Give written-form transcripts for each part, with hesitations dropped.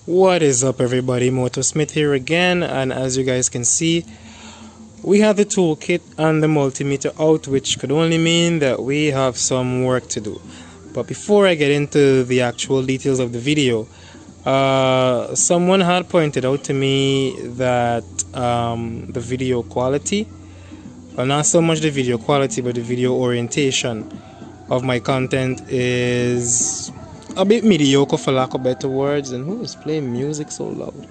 What is up, everybody? Smith here again, and as you guys can see, we have the toolkit and the multimeter out, which could only mean that we have some work to do. But before I get into the actual details of the video, someone had pointed out to me that the video quality, well, not so much the video quality, but the video orientation of my content is a bit mediocre, for lack of better words. And who is playing music so loud?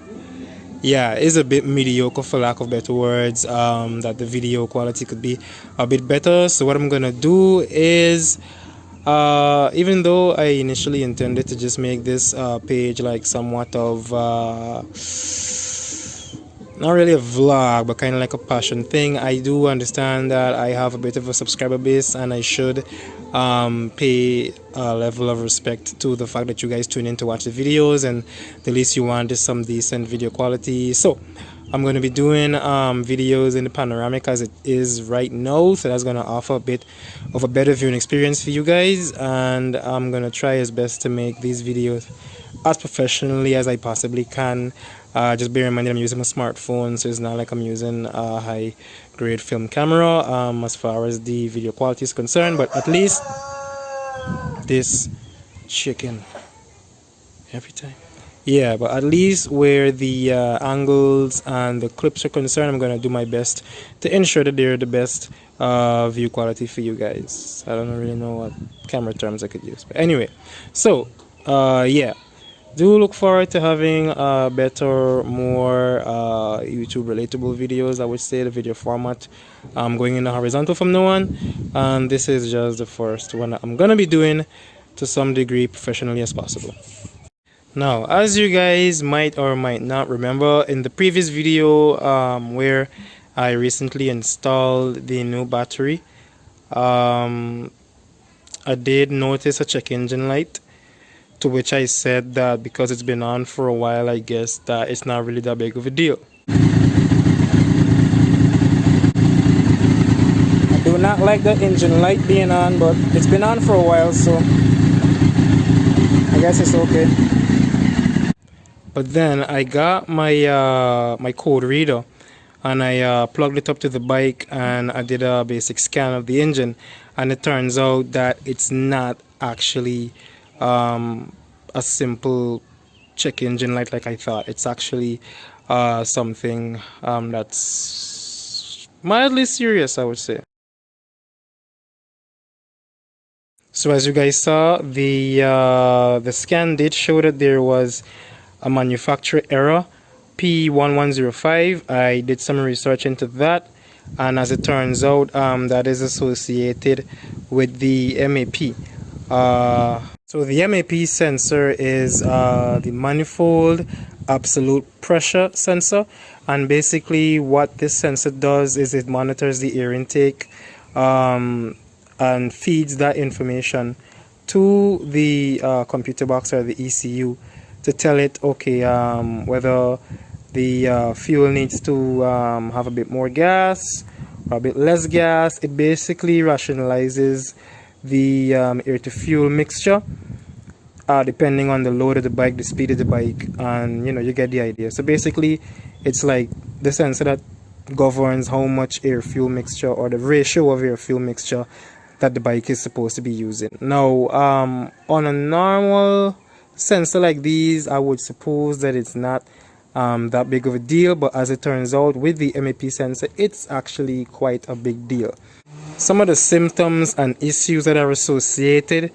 Yeah, it's a bit mediocre, for lack of better words, that the video quality could be a bit better. So what I'm gonna do is, even though I initially intended to just make this page like somewhat of not really a vlog, but kind of like a passion thing, I do understand that I have a bit of a subscriber base, and I should pay a level of respect to the fact that you guys tune in to watch the videos, and the least you want is some decent video quality. So I'm going to be doing videos in the panoramic as it is right now, so that's going to offer a bit of a better viewing experience for you guys, and I'm going to try as best to make these videos as professionally as I possibly can. Just bear in mind that I'm using a smartphone, so it's not like I'm using a high grade film camera as far as the video quality is concerned. But at least this chicken every time, yeah, but at least where the angles and the clips are concerned, I'm gonna do my best to ensure that they're the best view quality for you guys. I don't really know what camera terms I could use, but anyway, so yeah, do look forward to having better, more YouTube relatable videos. I would say the video format going in the horizontal from now on, and this is just the first one I'm gonna be doing to some degree professionally as possible. Now, as you guys might or might not remember, in the previous video where I recently installed the new battery, I did notice a check engine light, to which I said that because it's been on for a while, I guess that it's not really that big of a deal. I do not like the engine light being on, but it's been on for a while, so I guess it's okay. But then I got my my code reader, and I plugged it up to the bike, and I did a basic scan of the engine, and it turns out that it's not actually a simple check engine light like I thought. It's actually something that's mildly serious, I would say. So as you guys saw, the scan did show that there was a manufacturer error, P1105. I did some research into that, and as it turns out, that is associated with the MAP. So the MAP sensor is the manifold absolute pressure sensor, and basically what this sensor does is it monitors the air intake and feeds that information to the computer box or the ECU to tell it, okay, whether the fuel needs to have a bit more gas or a bit less gas. It basically rationalizes the air to fuel mixture depending on the load of the bike, the speed of the bike, and you get the idea. So basically it's like the sensor that governs how much air fuel mixture, or the ratio of air fuel mixture that the bike is supposed to be using. Now on a normal sensor like these, I would suppose that it's not that big of a deal, but as it turns out, with the MAP sensor, it's actually quite a big deal. Some of the symptoms and issues that are associated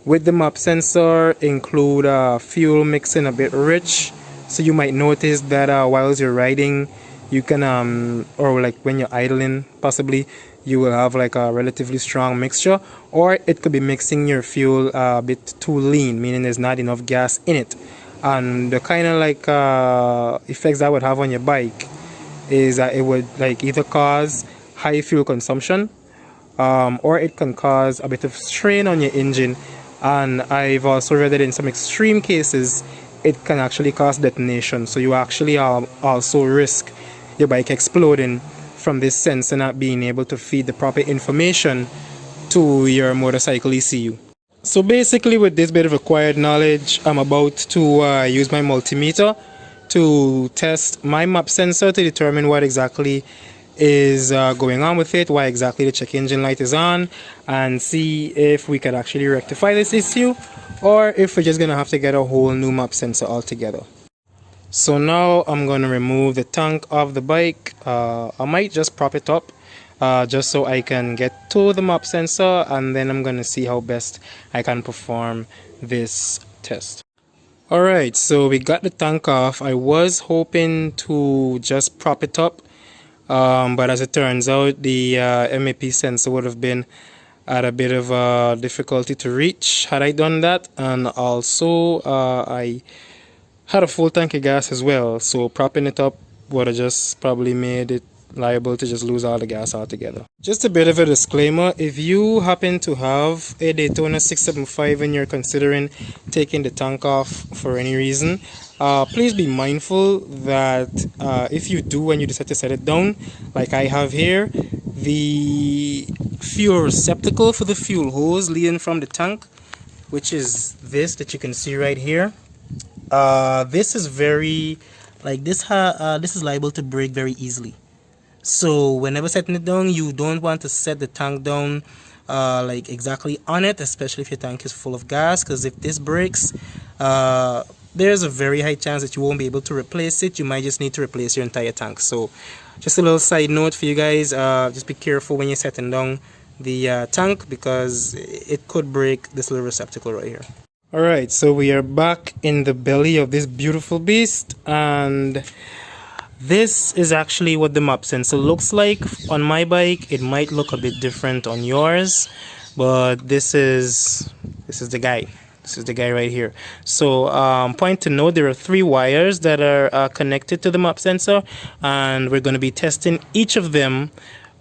with the MAP sensor include fuel mixing a bit rich. So you might notice that whilst you're riding, you can or like when you're idling, possibly you will have like a relatively strong mixture, or it could be mixing your fuel a bit too lean, meaning there's not enough gas in it. And the kind of like effects that would have on your bike is that it would like either cause high fuel consumption, or it can cause a bit of strain on your engine. And I've also read that in some extreme cases it can actually cause detonation, so you actually also risk your bike exploding from this sensor not being able to feed the proper information to your motorcycle ECU. So basically, with this bit of acquired knowledge, I'm about to use my multimeter to test my map sensor to determine what exactly is going on with it, why exactly the check engine light is on, and see if we could actually rectify this issue or if we're just going to have to get a whole new map sensor altogether. So now I'm going to remove the tank of the bike. I might just prop it up just so I can get to the map sensor, and then I'm going to see how best I can perform this test. Alright, so we got the tank off. I was hoping to just prop it up, but as it turns out, the MAP sensor would have been at a bit of difficulty to reach had I done that, and also I had a full tank of gas as well, so propping it up would have just probably made it liable to just lose all the gas altogether. Just a bit of a disclaimer: if you happen to have a Daytona 675 and you're considering taking the tank off for any reason, please be mindful that if you do, when you decide to set it down, like I have here, the fuel receptacle for the fuel hose leading from the tank, which is this that you can see right here, this is very, like this is liable to break very easily. So whenever setting it down, you don't want to set the tank down like exactly on it, especially if your tank is full of gas, because if this breaks, there's a very high chance that you won't be able to replace it. You might just need to replace your entire tank. So just a little side note for you guys, just be careful when you're setting down the tank, because it could break this little receptacle right here. Alright, so we are back in the belly of this beautiful beast, and this is actually what the map sensor looks like on my bike. It might look a bit different on yours, but this is the guy. This is the guy right here. So point to note, there are 3 wires that are connected to the map sensor, and we're going to be testing each of them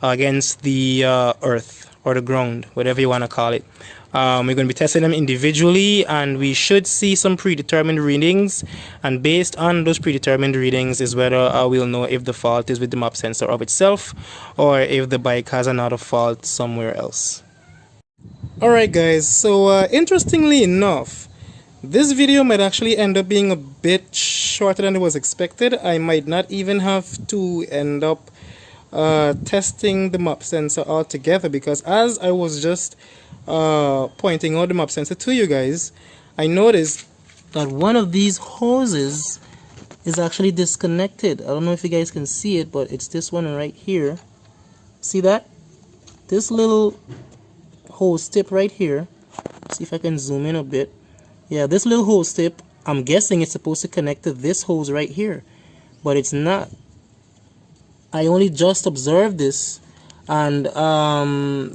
against the earth or the ground, whatever you want to call it. We're going to be testing them individually, and we should see some predetermined readings, and based on those predetermined readings is whether we'll know if the fault is with the map sensor of itself or if the bike has another fault somewhere else. Alright guys, so interestingly enough, this video might actually end up being a bit shorter than it was expected. I might not even have to end up testing the map sensor altogether, because as I was just pointing out the map sensor to you guys, I noticed that one of these hoses is actually disconnected. I don't know if you guys can see it, but it's this one right here. See that? This little hose tip right here. See if I can zoom in a bit. Yeah, this little hose tip, I'm guessing it's supposed to connect to this hose right here, but it's not. I only just observed this, and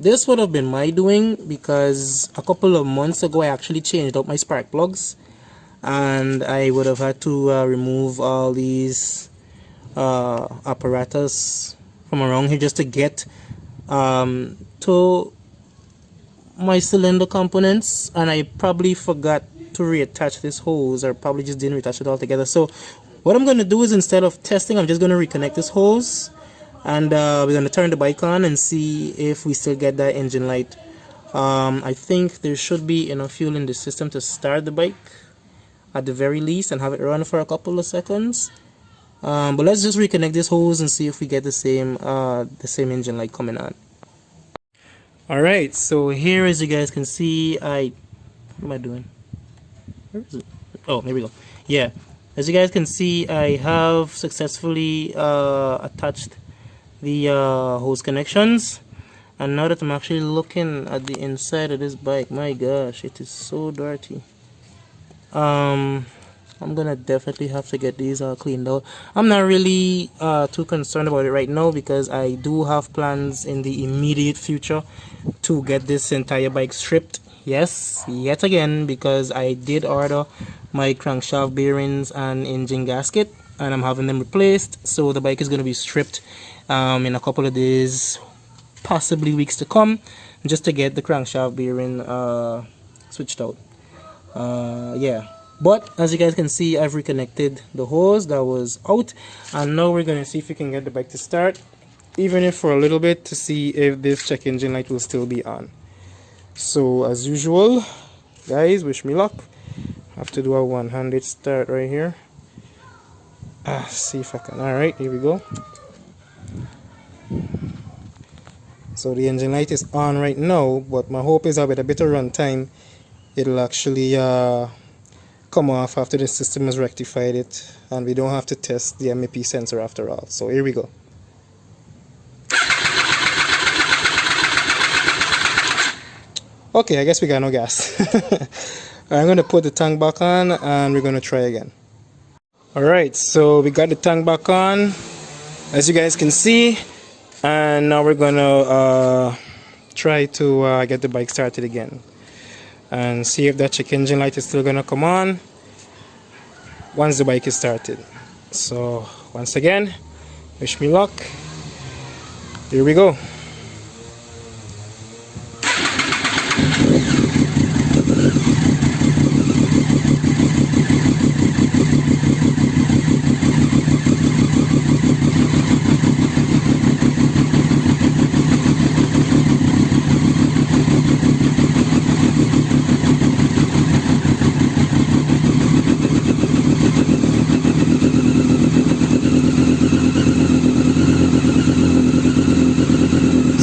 this would have been my doing, because a couple of months ago I actually changed out my spark plugs, and I would have had to remove all these apparatus from around here just to get to my cylinder components, and I probably forgot to reattach this hose, or probably just didn't reattach it all together. So what I'm going to do is, instead of testing, I'm just going to reconnect this hose, and we're going to turn the bike on and see if we still get that engine light. I think there should be enough fuel in the system to start the bike at the very least and have it run for a couple of seconds. But let's just reconnect this hose and see if we get the same engine light coming on. Alright, so here, as you guys can see, what am I doing? Where is it? Oh, there we go. Yeah, as you guys can see, I have successfully attached the hose connections, and now that I'm actually looking at the inside of this bike, my gosh, it is so dirty. I'm gonna definitely have to get these cleaned out. I'm not really too concerned about it right now, because I do have plans in the immediate future to get this entire bike stripped. Yes, yet again, because I did order my crankshaft bearings and engine gasket, and I'm having them replaced. So the bike is going to be stripped in a couple of days, possibly weeks to come, just to get the crankshaft bearing switched out. Yeah, but as you guys can see, I've reconnected the hose that was out, and now we're going to see if we can get the bike to start, even if for a little bit, to see if this check engine light will still be on. So as usual, guys. Wish me luck. Have to do a one-handed start right here. See if I can. Alright, here we go. So the engine light is on right now, but my hope is that with a bit of run time, it'll actually come off after the system has rectified it, and we don't have to test the MAP sensor after all. So here we go. Okay, I guess we got no gas. I'm going to put the tank back on and we're going to try again. Alright, so we got the tank back on, as you guys can see. And now we're gonna try to get the bike started again and see if that check engine light is still gonna come on once the bike is started. So once again, wish me luck. Here we go.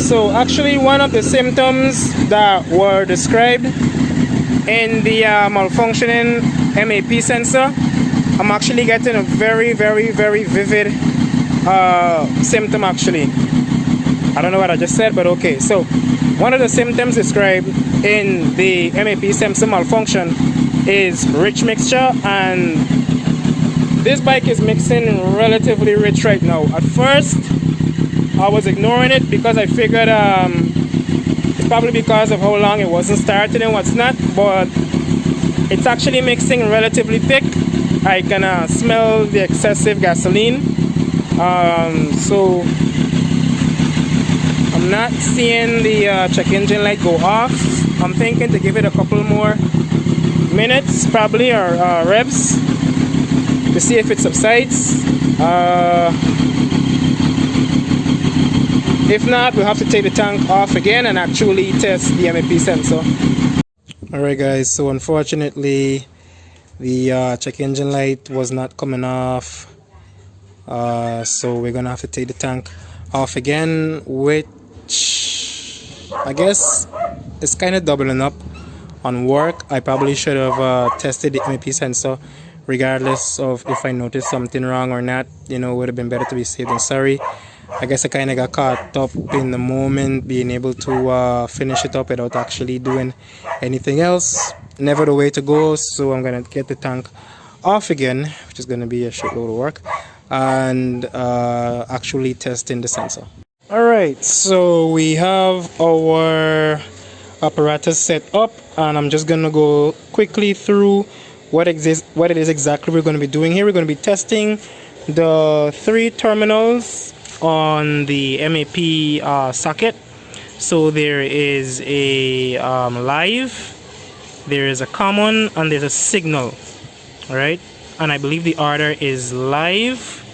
So actually one of the symptoms that were described in the malfunctioning MAP sensor, I'm actually getting a very vivid symptom actually. I don't know what I just said, but okay. So one of the symptoms described in the MAP sensor malfunction is rich mixture, and this bike is mixing relatively rich right now. At first I was ignoring it because I figured it's probably because of how long it wasn't started and what's not, but it's actually mixing relatively thick. I can smell the excessive gasoline, so I'm not seeing the check engine light go off. I'm thinking to give it a couple more minutes probably, or revs, to see if it subsides. If not, we'll have to take the tank off again and actually test the MAP sensor. Alright guys, so unfortunately the check engine light was not coming off, so we're gonna have to take the tank off again, which I guess is kind of doubling up on work. I probably should have tested the MAP sensor regardless of if I noticed something wrong or not. You know, it would have been better to be safe than sorry. I guess I kind of got caught up in the moment, being able to finish it up without actually doing anything else. Never the way to go, so I'm going to get the tank off again, which is going to be a shitload of work, and actually testing the sensor. Alright, so we have our apparatus set up, and I'm just going to go quickly through what it is exactly we're going to be doing here. We're going to be testing the 3 terminals on the MAP socket. So there is a live, there is a common, and there's a signal. Alright, and I believe the order is live,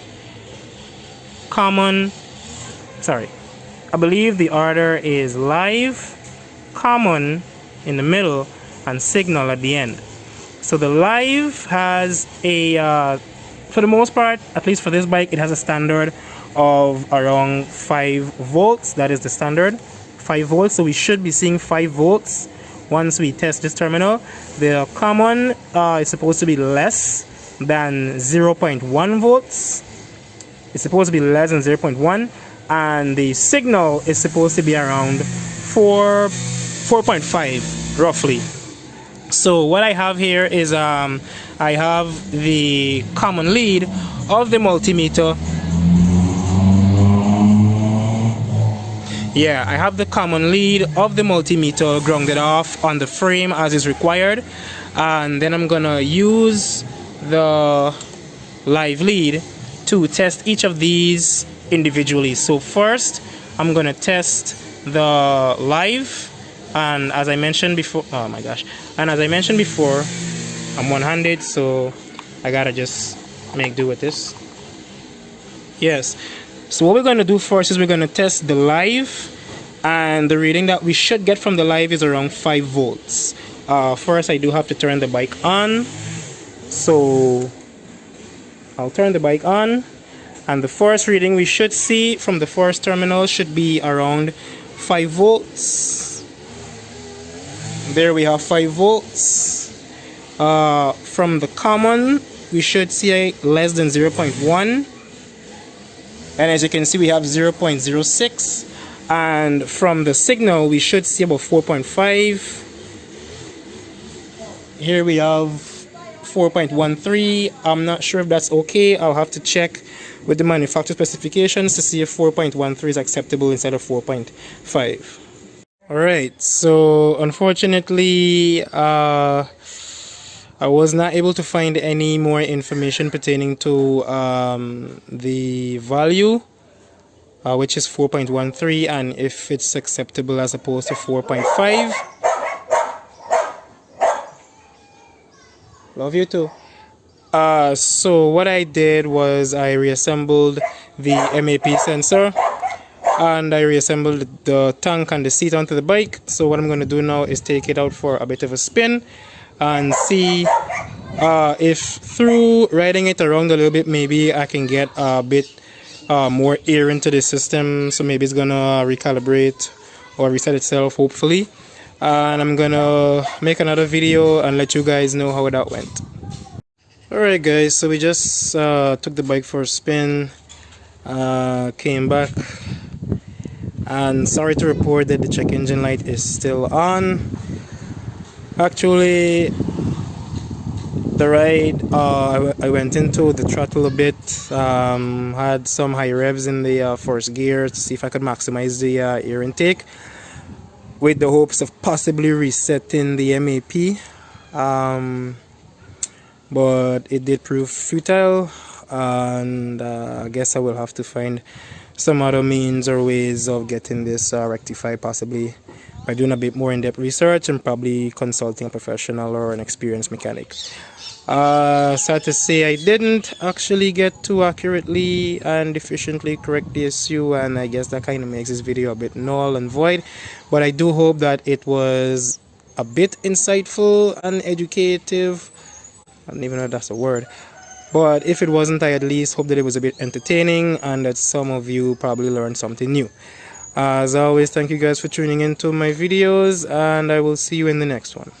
common, sorry, I believe the order is live, common in the middle, and signal at the end. So the live has a for the most part, at least for this bike, it has a standard of around 5 volts. That is the standard, 5 volts. So we should be seeing 5 volts once we test this terminal. The common is supposed to be less than 0.1 volts. It's supposed to be less than 0.1, and the signal is supposed to be around 4.5 roughly. So what I have here is I have the common lead of the multimeter. Yeah, I have the common lead of the multimeter grounded off on the frame as is required, and then I'm gonna use the live lead to test each of these individually. So first I'm gonna test the live, and as I mentioned before, oh my gosh, and as I mentioned before, I'm one-handed, so I gotta just make do with this. Yes, so what we're going to do first is we're going to test the live, and the reading that we should get from the live is around 5 volts. First I do have to turn the bike on, so I'll turn the bike on, and the first reading we should see from the first terminal should be around 5 volts. There we have 5 volts. From the common we should see less than 0.1, and as you can see we have 0.06, and from the signal we should see about 4.5. Here we have 4.13. I'm not sure if that's okay. I'll have to check with the manufacturer specifications to see if 4.13 is acceptable instead of 4.5. Alright, so unfortunately I was not able to find any more information pertaining to the value, which is 4.13, and if it's acceptable as opposed to 4.5. Love you too. So what I did was I reassembled the MAP sensor, and I reassembled the tank and the seat onto the bike. So what I'm going to do now is take it out for a bit of a spin and see if through riding it around a little bit maybe I can get a bit more air into the system, so maybe it's gonna recalibrate or reset itself, hopefully. And I'm gonna make another video and let you guys know how that went. Alright guys, so we just took the bike for a spin, came back, and sorry to report that the check engine light is still on. Actually, the ride, I went into the throttle a bit, had some high revs in the first gear to see if I could maximize the air intake, with the hopes of possibly resetting the MAP, but it did prove futile, and I guess I will have to find some other means or ways of getting this rectified, possibly by doing a bit more in-depth research and probably consulting a professional or an experienced mechanic. Sad to say I didn't actually get to accurately and efficiently correct the issue, and I guess that kind of makes this video a bit null and void, but I do hope that it was a bit insightful and educative. I don't even know if that's a word, but if it wasn't, I at least hope that it was a bit entertaining and that some of you probably learned something new. As always, thank you guys for tuning into my videos, and I will see you in the next one.